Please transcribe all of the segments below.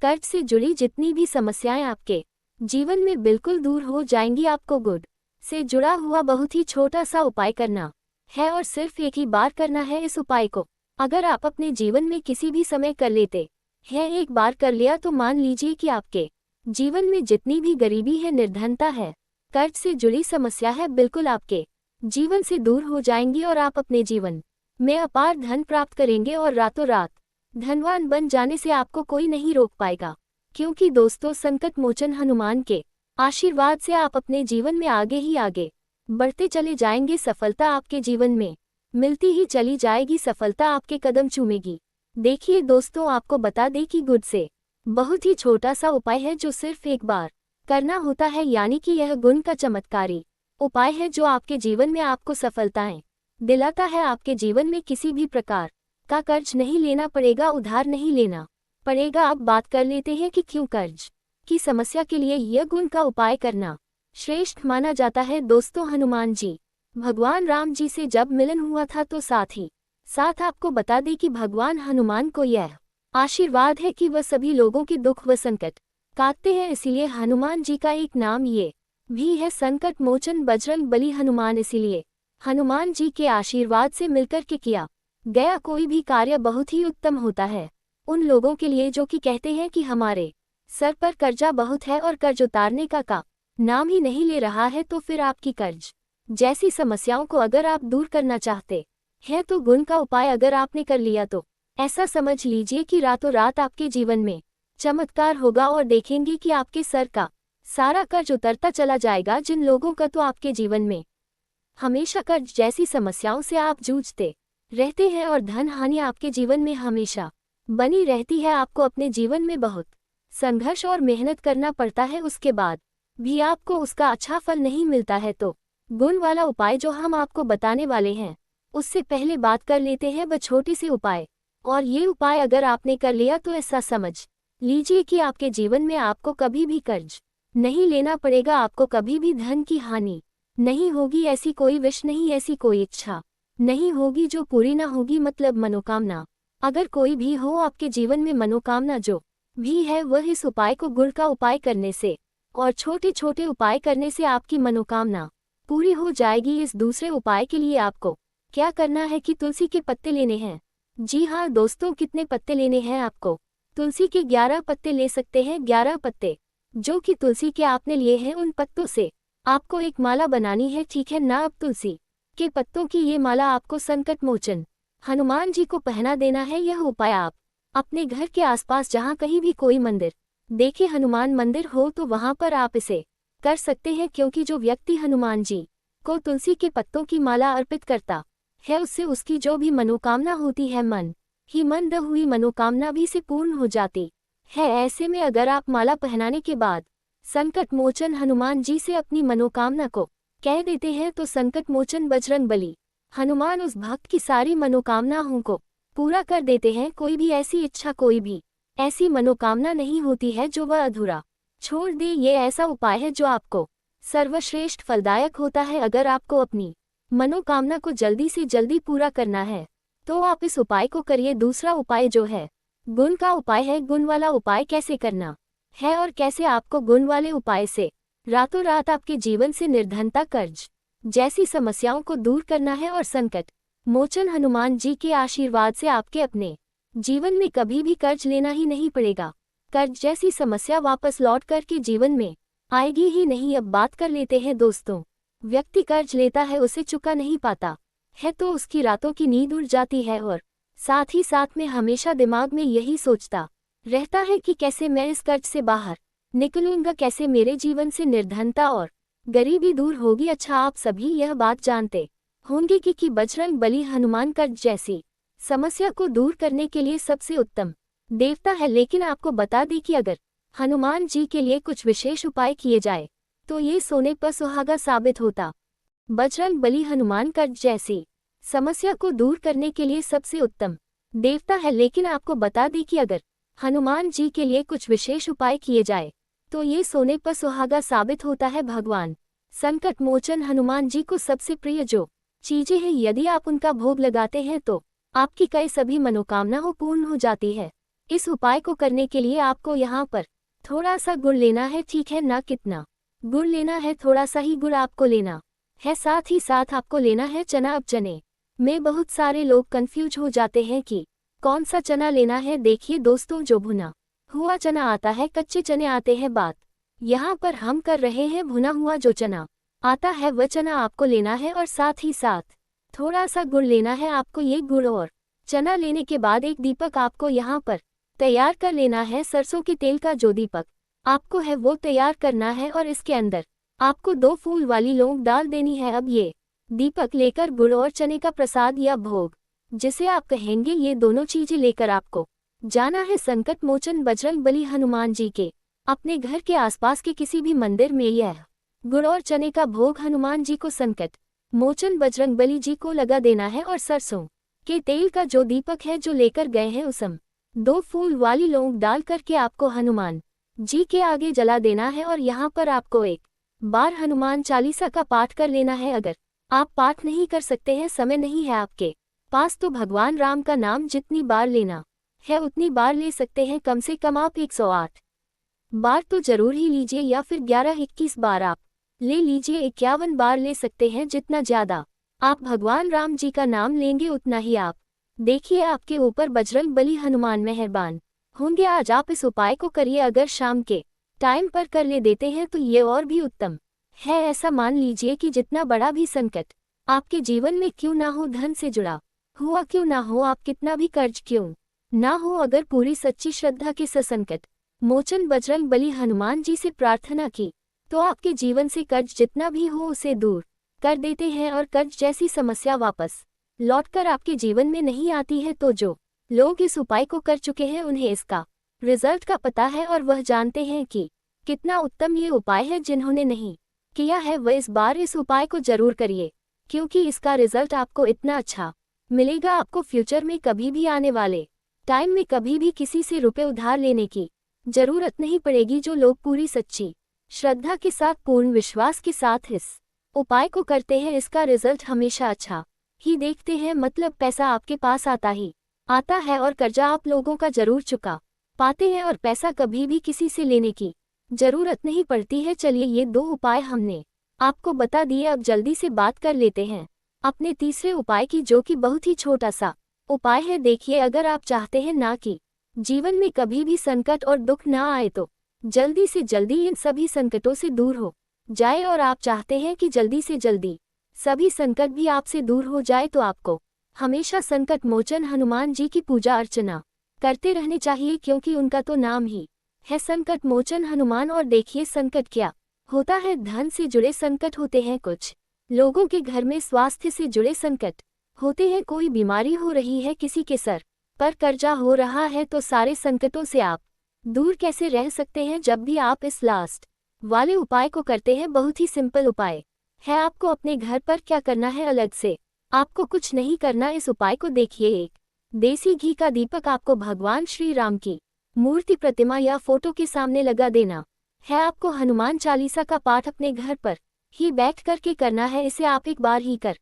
कर्ज से जुड़ी जितनी भी समस्याएं आपके जीवन में बिल्कुल दूर हो जाएंगी। आपको गुड से जुड़ा हुआ बहुत ही छोटा सा उपाय करना है और सिर्फ एक ही बार करना है इस उपाय को। अगर आप अपने जीवन में किसी भी समय कर लेते हैं, एक बार कर लिया, तो मान लीजिए कि आपके जीवन में जितनी भी गरीबी है, निर्धनता है, कर्ज से जुड़ी समस्या है, बिल्कुल आपके जीवन से दूर हो जाएंगी और आप अपने जीवन में अपार धन प्राप्त करेंगे और रातों रात धनवान बन जाने से आपको कोई नहीं रोक पाएगा। क्योंकि दोस्तों, संकट मोचन हनुमान के आशीर्वाद से आप अपने जीवन में आगे ही आगे बढ़ते चले जाएंगे। सफलता आपके जीवन में मिलती ही चली जाएगी, सफलता आपके कदम चूमेगी। देखिए दोस्तों, आपको बता दें कि गुड से बहुत ही छोटा सा उपाय है जो सिर्फ एक बार करना होता है, यानी कि यह गुण का चमत्कारी उपाय है जो आपके जीवन में आपको सफलताएं दिलाता है। आपके जीवन में किसी भी प्रकार का कर्ज नहीं लेना पड़ेगा, उधार नहीं लेना पड़ेगा। अब बात कर लेते हैं कि क्यों कर्ज की समस्या के लिए यह गुण का उपाय करना श्रेष्ठ माना जाता है। दोस्तों, हनुमान जी भगवान राम जी से जब मिलन हुआ था तो साथ ही साथ आपको बता दें कि भगवान हनुमान को यह आशीर्वाद है कि वह सभी लोगों के दुख व संकट काटते हैं। इसीलिए हनुमान जी का एक नाम ये भी है, संकट मोचन बजरंग बली हनुमान। इसीलिए हनुमान जी के आशीर्वाद से मिलकर के किया गया कोई भी कार्य बहुत ही उत्तम होता है। उन लोगों के लिए जो कि कहते हैं कि हमारे सर पर कर्जा बहुत है और कर्ज उतारने का नाम ही नहीं ले रहा है, तो फिर आपकी कर्ज जैसी समस्याओं को अगर आप दूर करना चाहते हैं तो गुण का उपाय अगर आपने कर लिया तो ऐसा समझ लीजिए कि रातों रात आपके जीवन में चमत्कार होगा और देखेंगे कि आपके सर का सारा कर्ज उतरता चला जाएगा। जिन लोगों का तो आपके जीवन में हमेशा कर्ज जैसी समस्याओं से आप जूझते रहते हैं और धन हानि आपके जीवन में हमेशा बनी रहती है, आपको अपने जीवन में बहुत संघर्ष और मेहनत करना पड़ता है, उसके बाद भी आपको उसका अच्छा फल नहीं मिलता है, तो गुण वाला उपाय जो हम आपको बताने वाले हैं उससे पहले बात कर लेते हैं वह छोटे से उपाय। और ये उपाय अगर आपने कर लिया तो ऐसा समझ लीजिए कि आपके जीवन में आपको कभी भी कर्ज नहीं लेना पड़ेगा, आपको कभी भी धन की हानि नहीं होगी, ऐसी कोई विश नहीं, ऐसी कोई इच्छा नहीं होगी जो पूरी ना होगी। मतलब मनोकामना अगर कोई भी हो आपके जीवन में, मनोकामना जो भी है वह इस उपाय को गुण का उपाय करने से और छोटे छोटे उपाय करने से आपकी मनोकामना पूरी हो जाएगी। इस दूसरे उपाय के लिए आपको क्या करना है कि तुलसी के पत्ते लेने हैं। जी हाँ दोस्तों, कितने पत्ते लेने हैं आपको? तुलसी के 11 पत्ते ले सकते हैं। 11 पत्ते जो कि तुलसी के आपने लिए हैं, उन पत्तों से आपको एक माला बनानी है, ठीक है ना। अब तुलसी के पत्तों की ये माला आपको संकट मोचन हनुमान जी को पहना देना है। यह उपाय आप अपने घर के आसपास जहाँ कहीं भी कोई मंदिर देखे, हनुमान मंदिर हो, तो वहाँ पर आप इसे कर सकते हैं। क्योंकि जो व्यक्ति हनुमान जी को तुलसी के पत्तों की माला अर्पित करता है उससे उसकी जो भी मनोकामना होती है, मन ही मन हुई मनोकामना भी से पूर्ण हो जाती है। ऐसे में अगर आप माला पहनाने के बाद संकट मोचन हनुमान जी से अपनी मनोकामना को कह देते हैं तो संकट मोचन बजरंग बली हनुमान उस भक्त की सारी मनोकामनाओं को पूरा कर देते हैं। कोई भी ऐसी इच्छा, कोई भी ऐसी मनोकामना नहीं होती है जो वह अधूरा छोड़ दे। ये ऐसा उपाय है जो आपको सर्वश्रेष्ठ फलदायक होता है। अगर आपको अपनी मनोकामना को जल्दी से जल्दी पूरा करना है तो आप इस उपाय को करिए। दूसरा उपाय जो है गुण का उपाय है। गुण वाला उपाय कैसे करना है और कैसे आपको गुण वाले उपाय से रातों रात आपके जीवन से निर्धनता, कर्ज जैसी समस्याओं को दूर करना है और संकट मोचन हनुमान जी के आशीर्वाद से आपके अपने जीवन में कभी भी कर्ज लेना ही नहीं पड़ेगा। कर्ज जैसी समस्या वापस लौट कर के जीवन में आएगी ही नहीं। अब बात कर लेते हैं दोस्तों, व्यक्ति कर्ज लेता है, उसे चुका नहीं पाता है तो उसकी रातों की नींद उड़ जाती है और साथ ही साथ में हमेशा दिमाग में यही सोचता रहता है कि कैसे मैं इस कर्ज से बाहर निकलूंगा, कैसे मेरे जीवन से निर्धनता और गरीबी दूर होगी। अच्छा, आप सभी यह बात जानते होंगे कि बजरंग बली हनुमान कर्ज जैसी समस्या को दूर करने के लिए सबसे उत्तम देवता है। लेकिन आपको बता दें कि अगर हनुमान जी के लिए कुछ विशेष उपाय किए जाए तो ये सोने पर सुहागा साबित होता। बजरंग बली हनुमान कर्ज जैसी समस्या को दूर करने के लिए सबसे उत्तम देवता है। लेकिन आपको बता दें कि अगर हनुमान जी के लिए कुछ विशेष उपाय किए जाए तो ये सोने पर सुहागा साबित होता है। भगवान संकट मोचन हनुमान जी को सबसे प्रिय जो चीजें हैं, यदि आप उनका भोग लगाते हैं तो आपकी कई सभी मनोकामनाएं पूर्ण हो जाती है। इस उपाय को करने के लिए आपको यहाँ पर थोड़ा सा गुड़ लेना है, ठीक है ना? कितना गुड़ लेना है? थोड़ा सा ही गुड़ आपको लेना है। साथ ही साथ आपको लेना है चना। अब चने में बहुत सारे लोग कंफ्यूज हो जाते हैं कि कौन सा चना लेना है। देखिए दोस्तों, जो भुना हुआ चना आता है, कच्चे चने आते हैं, बात यहाँ पर हम कर रहे हैं भुना हुआ जो चना आता है वह चना आपको लेना है और साथ ही साथ थोड़ा सा गुड़ लेना है आपको। ये गुड़ और चना लेने के बाद एक दीपक आपको यहाँ पर तैयार कर लेना है। सरसों के तेल का जो दीपक आपको है वो तैयार करना है और इसके अंदर आपको 2 फूल वाली लौंग डाल देनी है। अब ये दीपक लेकर गुड़ और चने का प्रसाद या भोग जिसे आप कहेंगे, ये दोनों चीजें लेकर आपको जाना है संकट मोचन बजरंगबली हनुमान जी के अपने घर के आसपास के किसी भी मंदिर में। यह गुड़ और चने का भोग हनुमान जी को संकट मोचन बजरंगबली जी को लगा देना है और सरसों के तेल का जो दीपक है जो लेकर गए हैं उसम 2 फूल वाली लौंग डाल करके आपको हनुमान जी के आगे जला देना है। और यहाँ पर आपको एक बार हनुमान चालीसा का पाठ कर लेना है। अगर आप पाठ नहीं कर सकते हैं, समय नहीं है आपके पास, तो भगवान राम का नाम जितनी बार लेना है उतनी बार ले सकते हैं। कम से कम आप 108 बार तो जरूर ही लीजिए, या फिर 11-21 बार आप ले लीजिए, 51 बार ले सकते हैं। जितना ज्यादा आप भगवान राम जी का नाम लेंगे उतना ही आप देखिए आपके ऊपर बजरंगबली हनुमान मेहरबान होंगे। आज आप इस उपाय को करिए। अगर शाम के टाइम पर कर ले देते हैं तो ये और भी उत्तम है। ऐसा मान लीजिए कि जितना बड़ा भी संकट आपके जीवन में क्यों ना हो, धन से जुड़ा हुआ क्यों ना हो, आप कितना भी कर्ज क्यों ना हो, अगर पूरी सच्ची श्रद्धा के संकट मोचन बजरंगबली हनुमान जी से प्रार्थना की तो आपके जीवन से कर्ज जितना भी हो उसे दूर कर देते हैं और कर्ज जैसी समस्या वापस लौटकर आपके जीवन में नहीं आती है। तो जो लोग इस उपाय को कर चुके हैं उन्हें इसका रिजल्ट का पता है और वह जानते हैं कि कितना उत्तम ये उपाय है। जिन्होंने नहीं किया है वह इस बार इस उपाय को जरूर करिए, क्योंकि इसका रिजल्ट आपको इतना अच्छा मिलेगा। आपको फ्यूचर में कभी भी आने वाले टाइम में कभी भी किसी से रुपए उधार लेने की जरूरत नहीं पड़ेगी। जो लोग पूरी सच्ची श्रद्धा के साथ, पूर्ण विश्वास के साथ इस उपाय को करते हैं, इसका रिजल्ट हमेशा अच्छा ही देखते हैं। मतलब पैसा आपके पास आता ही आता है और कर्जा आप लोगों का जरूर चुका पाते हैं और पैसा कभी भी किसी से लेने की जरूरत नहीं पड़ती है। चलिए, ये 2 उपाय हमने आपको बता दिए। अब जल्दी से बात कर लेते हैं अपने तीसरे उपाय की, जो कि बहुत ही छोटा सा उपाय है। देखिए, अगर आप चाहते हैं ना कि जीवन में कभी भी संकट और दुख ना आए, तो जल्दी से जल्दी इन सभी संकटों से दूर हो जाए, और आप चाहते हैं कि जल्दी से जल्दी सभी संकट भी आपसे दूर हो जाए, तो आपको हमेशा संकट मोचन हनुमान जी की पूजा अर्चना करते रहने चाहिए, क्योंकि उनका तो नाम ही है संकट मोचन हनुमान। और देखिए, संकट क्या होता है? धन से जुड़े संकट होते हैं, कुछ लोगों के घर में स्वास्थ्य से जुड़े संकट होते हैं, कोई बीमारी हो रही है, किसी के सर पर कर्जा हो रहा है। तो सारे संकटों से आप दूर कैसे रह सकते हैं जब भी आप इस लास्ट वाले उपाय को करते हैं? बहुत ही सिंपल उपाय है। आपको अपने घर पर क्या करना है, अलग से आपको कुछ नहीं करना। इस उपाय को देखिए, एक देसी घी का दीपक आपको भगवान श्री राम की मूर्ति, प्रतिमा या फोटो के सामने लगा देना है। आपको हनुमान चालीसा का पाठ अपने घर पर ही बैठ करके करना है। इसे आप 1 बार ही कर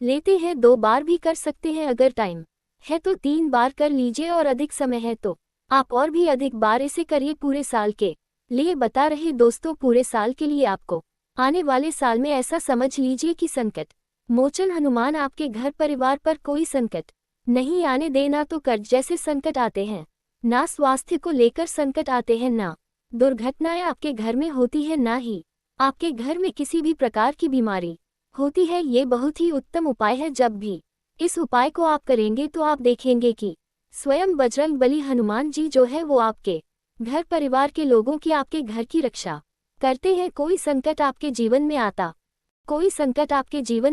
लेते हैं, 2 बार भी कर सकते हैं। अगर टाइम है तो 3 बार कर लीजिए, और अधिक समय है तो आप और भी अधिक बार इसे करिए। पूरे साल के लिए बता रहे दोस्तों, पूरे साल के लिए आपको आने वाले साल में ऐसा समझ लीजिए कि संकट मोचन हनुमान आपके घर परिवार पर कोई संकट नहीं आने देना। तो कर्ज जैसे संकट आते हैं, ना स्वास्थ्य को लेकर संकट आते हैं, ना दुर्घटनाएं आपके घर में होती है, ना ही आपके घर में किसी भी प्रकार की बीमारी होती है। ये बहुत ही उत्तम उपाय है। जब भी इस उपाय को आप करेंगे तो आप देखेंगे कि स्वयं बजरंगबली हनुमान जी जो है वो आपके घर परिवार के लोगों की, आपके घर की रक्षा करते हैं। कोई संकट आपके जीवन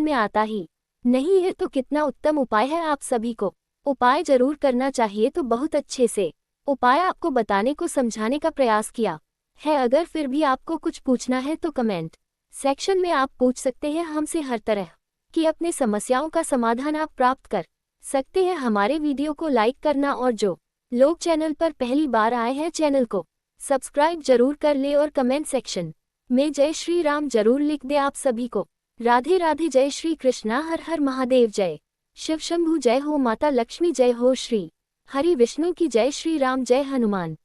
में आता ही नहीं है। तो कितना उत्तम उपाय है, आप सभी को उपाय जरूर करना चाहिए। तो बहुत अच्छे से उपाय आपको बताने को, समझाने का प्रयास किया है। अगर फिर भी आपको कुछ पूछना है तो कमेंट सेक्शन में आप पूछ सकते हैं हमसे। हर तरह की अपने समस्याओं का समाधान आप प्राप्त कर सकते हैं। हमारे वीडियो को लाइक करना, और जो लोग चैनल पर पहली बार आए हैं चैनल को सब्सक्राइब जरूर कर ले, और कमेंट सेक्शन में जय श्री राम जरूर लिख दे। आप सभी को राधे राधे, जय श्री कृष्णा, हर हर महादेव, जय शिव शंभु, जय हो माता लक्ष्मी, जय हो श्री हरि विष्णु की जय, श्री राम जय हनुमान।